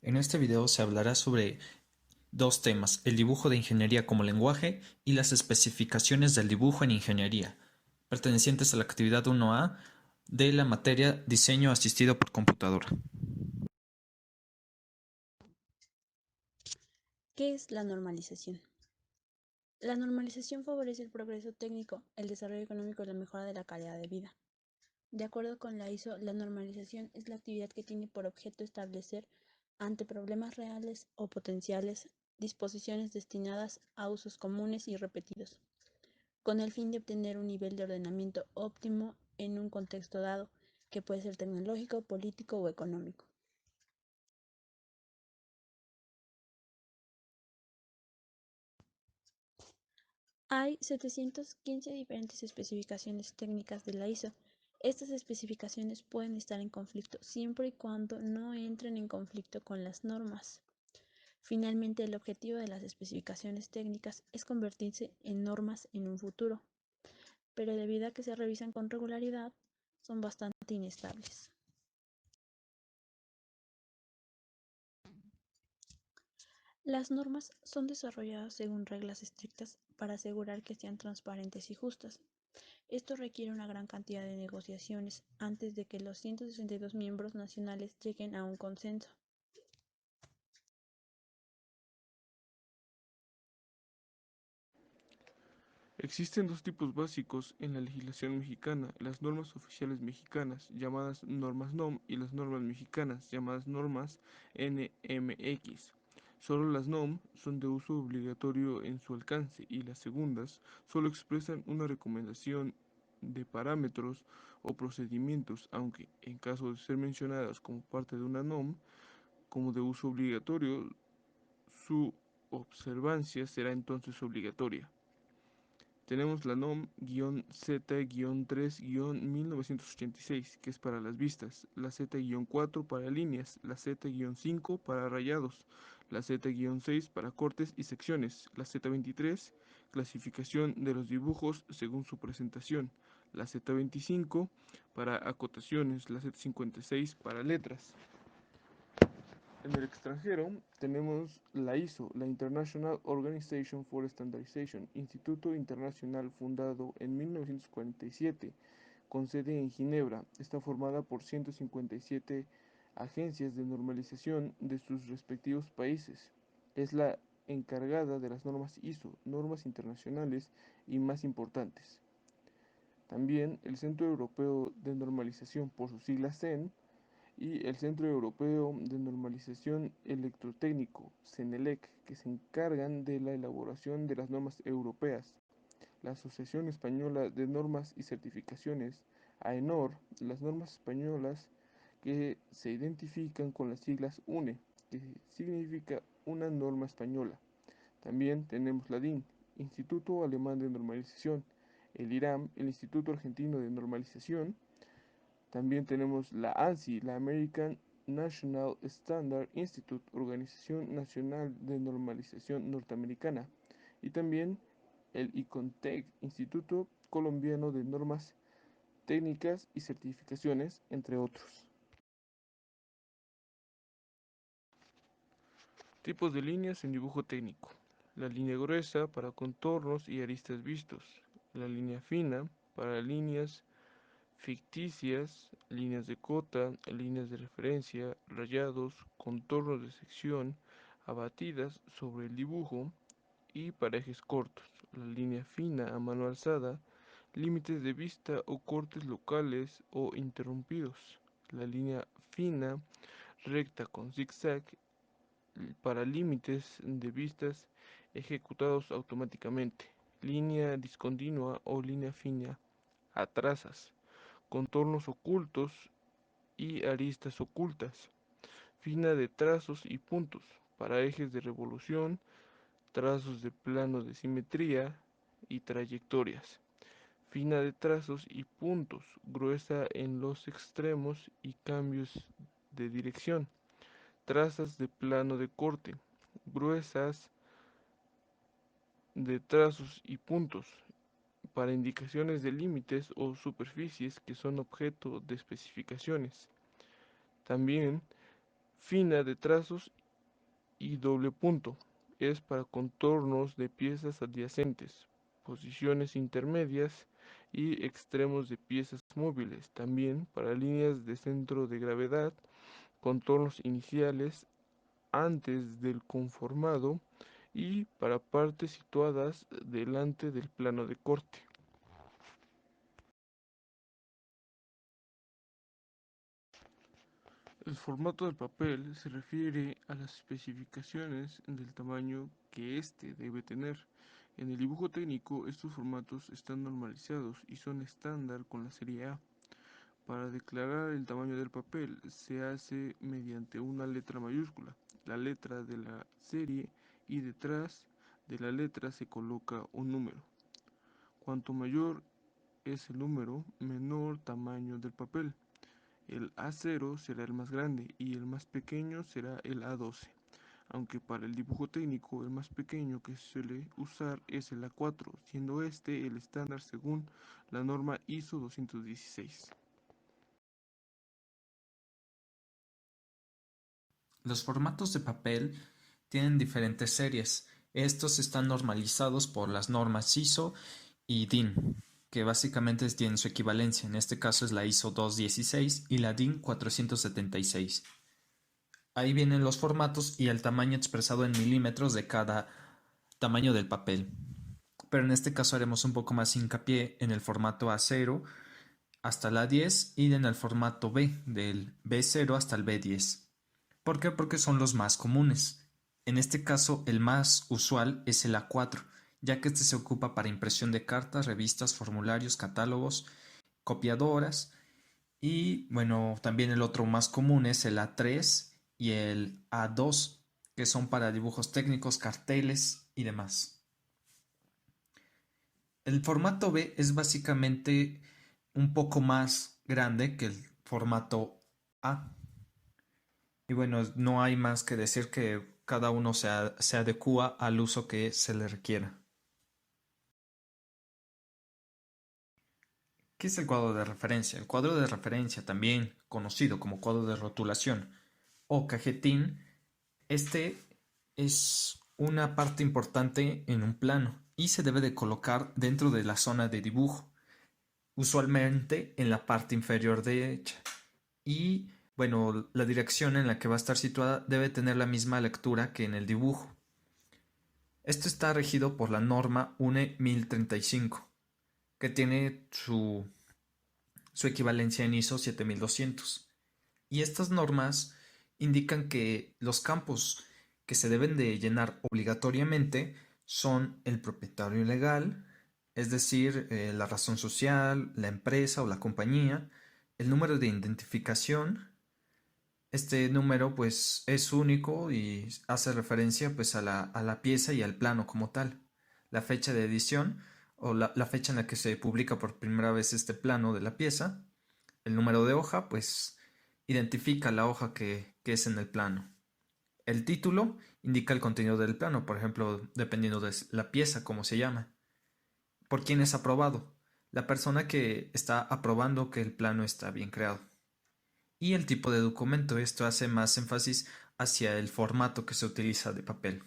En este video se hablará sobre dos temas: el dibujo de ingeniería como lenguaje y las especificaciones del dibujo en ingeniería, pertenecientes a la actividad 1A de la materia Diseño asistido por computadora. ¿Qué es la normalización? La normalización favorece el progreso técnico, el desarrollo económico y la mejora de la calidad de vida. De acuerdo con la ISO, la normalización es la actividad que tiene por objeto establecer, ante problemas reales o potenciales, disposiciones destinadas a usos comunes y repetidos, con el fin de obtener un nivel de ordenamiento óptimo en un contexto dado, que puede ser tecnológico, político o económico. Hay 715 diferentes especificaciones técnicas de la ISO. Estas especificaciones pueden estar en conflicto siempre y cuando no entren en conflicto con las normas. Finalmente, el objetivo de las especificaciones técnicas es convertirse en normas en un futuro, pero debido a que se revisan con regularidad, son bastante inestables. Las normas son desarrolladas según reglas estrictas para asegurar que sean transparentes y justas. Esto requiere una gran cantidad de negociaciones antes de que los 162 miembros nacionales lleguen a un consenso. Existen dos tipos básicos en la legislación mexicana: las normas oficiales mexicanas, llamadas normas NOM, y las normas mexicanas, llamadas normas NMX. Solo las NOM son de uso obligatorio en su alcance, y las segundas solo expresan una recomendación de parámetros o procedimientos, aunque, en caso de ser mencionadas como parte de una NOM, como de uso obligatorio, su observancia será entonces obligatoria. Tenemos la NOM-Z-3-1986, que es para las vistas, la Z-4 para líneas, la Z-5 para rayados, la Z-6 para cortes y secciones, la Z-23, clasificación de los dibujos según su presentación, la Z-25 para acotaciones, la Z-56 para letras. En el extranjero tenemos la ISO, la International Organization for Standardization, instituto internacional fundado en 1947, con sede en Ginebra. Está formada por 157 agencias de normalización de sus respectivos países. Es la encargada de las normas ISO, normas internacionales y más importantes. También el Centro Europeo de Normalización, por sus siglas CEN, y el Centro Europeo de Normalización Electrotécnico, CENELEC, que se encargan de la elaboración de las normas europeas. La Asociación Española de Normas y Certificaciones, AENOR, las normas españolas que se identifican con las siglas UNE, que significa una norma española. También tenemos la DIN, Instituto Alemán de Normalización, el IRAM, el Instituto Argentino de Normalización. También tenemos la ANSI, la American National Standard Institute, Organización Nacional de Normalización Norteamericana. Y también el ICONTEC, Instituto Colombiano de Normas Técnicas y Certificaciones, entre otros. Tipos de líneas en dibujo técnico: la línea gruesa para contornos y aristas vistos, la línea fina para líneas ficticias, líneas de cota, líneas de referencia, rayados, contornos de sección, abatidas sobre el dibujo, y para ejes cortos, la línea fina a mano alzada, límites de vista o cortes locales o interrumpidos, la línea fina recta con zigzag para límites de vistas ejecutados automáticamente, línea discontinua o línea fina a trazas, contornos ocultos y aristas ocultas, fina de trazos y puntos, para ejes de revolución, trazos de plano de simetría y trayectorias, fina de trazos y puntos, gruesa en los extremos y cambios de dirección, trazas de plano de corte, gruesas de trazos y puntos, para indicaciones de límites o superficies que son objeto de especificaciones. También fina de trazos y doble punto. Es para contornos de piezas adyacentes, posiciones intermedias y extremos de piezas móviles. También para líneas de centro de gravedad, contornos iniciales antes del conformado y para partes situadas delante del plano de corte. El formato del papel se refiere a las especificaciones del tamaño que éste debe tener. En el dibujo técnico, estos formatos están normalizados y son estándar con la serie A. Para declarar el tamaño del papel se hace mediante una letra mayúscula, la letra de la serie, y detrás de la letra se coloca un número. Cuanto mayor es el número, menor tamaño del papel. El A0 será el más grande y el más pequeño será el A12, aunque para el dibujo técnico el más pequeño que se suele usar es el A4, siendo este el estándar según la norma ISO 216. Los formatos de papel tienen diferentes series. Estos están normalizados por las normas ISO y DIN, que básicamente tienen su equivalencia. En este caso es la ISO 216 y la DIN 476. Ahí vienen los formatos y el tamaño expresado en milímetros de cada tamaño del papel. Pero en este caso haremos un poco más hincapié en el formato A0 hasta el A10 y en el formato B, del B0 hasta el B10. ¿Por qué? Porque son los más comunes. En este caso, el más usual es el A4, ya que este se ocupa para impresión de cartas, revistas, formularios, catálogos, copiadoras. Y bueno, también el otro más común es el A3 y el A2, que son para dibujos técnicos, carteles y demás. El formato B es básicamente un poco más grande que el formato A. Y bueno, no hay más que decir que cada uno se adecúa al uso que se le requiera. ¿Qué es el cuadro de referencia? El cuadro de referencia, también conocido como cuadro de rotulación o cajetín, este es una parte importante en un plano y se debe de colocar dentro de la zona de dibujo, usualmente en la parte inferior derecha. Y bueno, la dirección en la que va a estar situada debe tener la misma lectura que en el dibujo. Esto está regido por la norma UNE 1035, que tiene su equivalencia en ISO 7200. Y estas normas indican que los campos que se deben de llenar obligatoriamente son el propietario legal, es decir, la razón social, la empresa o la compañía, el número de identificación. Este número pues es único y hace referencia pues a la pieza y al plano como tal. La fecha de edición o la fecha en la que se publica por primera vez este plano de la pieza. El número de hoja pues identifica la hoja que es en el plano. El título indica el contenido del plano, por ejemplo, dependiendo de la pieza, como se llama. ¿Por quién es aprobado? La persona que está aprobando que el plano está bien creado. Y el tipo de documento, esto hace más énfasis hacia el formato que se utiliza de papel.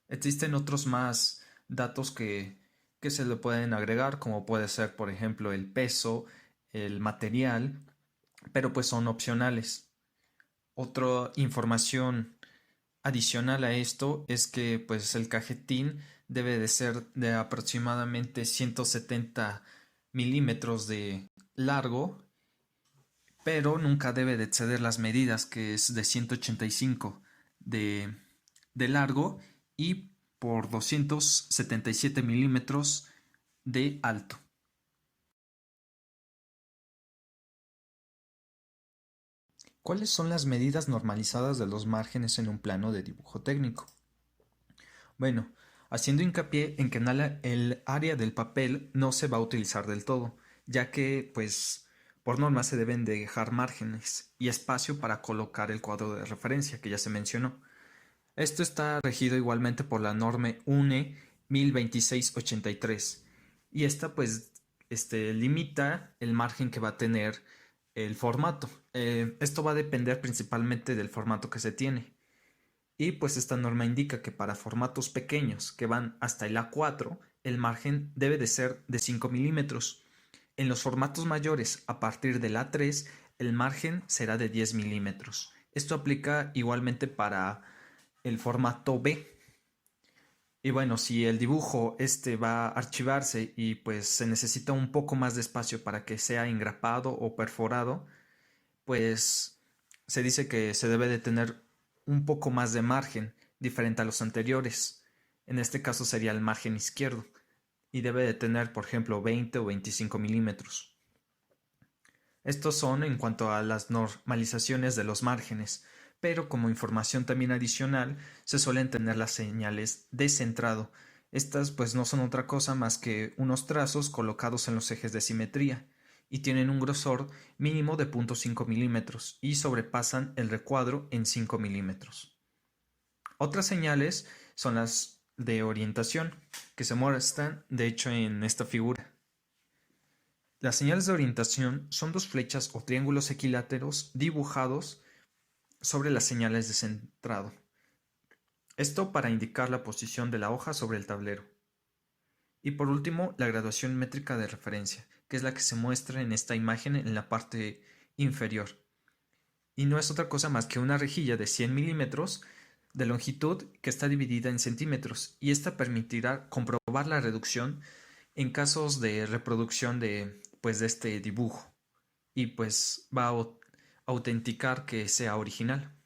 Existen otros más datos que se le pueden agregar, como puede ser, por ejemplo, el peso, el material, pero pues son opcionales. Otra información adicional a esto es que pues el cajetín debe de ser de aproximadamente 170 milímetros de largo, pero nunca debe de exceder las medidas, que es de 185 de largo y por 277 milímetros de alto. ¿Cuáles son las medidas normalizadas de los márgenes en un plano de dibujo técnico? Bueno, haciendo hincapié en que el área del papel no se va a utilizar del todo, ya que pues por norma se deben de dejar márgenes y espacio para colocar el cuadro de referencia que ya se mencionó. Esto está regido igualmente por la norma UNE 1026/83 y esta pues limita el margen que va a tener el formato. Esto va a depender principalmente del formato que se tiene. Y pues esta norma indica que para formatos pequeños que van hasta el A4, el margen debe de ser de 5 milímetros. En los formatos mayores, a partir del A3, el margen será de 10 milímetros. Esto aplica igualmente para el formato B. Y bueno, si el dibujo va a archivarse y pues se necesita un poco más de espacio para que sea engrapado o perforado, pues se dice que se debe de tener un poco más de margen, diferente a los anteriores. En este caso sería el margen izquierdo y debe de tener, por ejemplo, 20 o 25 milímetros. Estos son en cuanto a las normalizaciones de los márgenes, pero como información también adicional se suelen tener las señales de centrado. Estas pues no son otra cosa más que unos trazos colocados en los ejes de simetría y tienen un grosor mínimo de 0.5 milímetros y sobrepasan el recuadro en 5 milímetros. Otras señales son las de orientación, que se muestran de hecho en esta figura. Las señales de orientación son dos flechas o triángulos equiláteros dibujados sobre las señales de centrado. Esto para indicar la posición de la hoja sobre el tablero. Y por último, la graduación métrica de referencia, que es la que se muestra en esta imagen en la parte inferior. Y no es otra cosa más que una rejilla de 100 milímetros de longitud que está dividida en centímetros, y esta permitirá comprobar la reducción en casos de reproducción de este dibujo, y pues va a autenticar que sea original.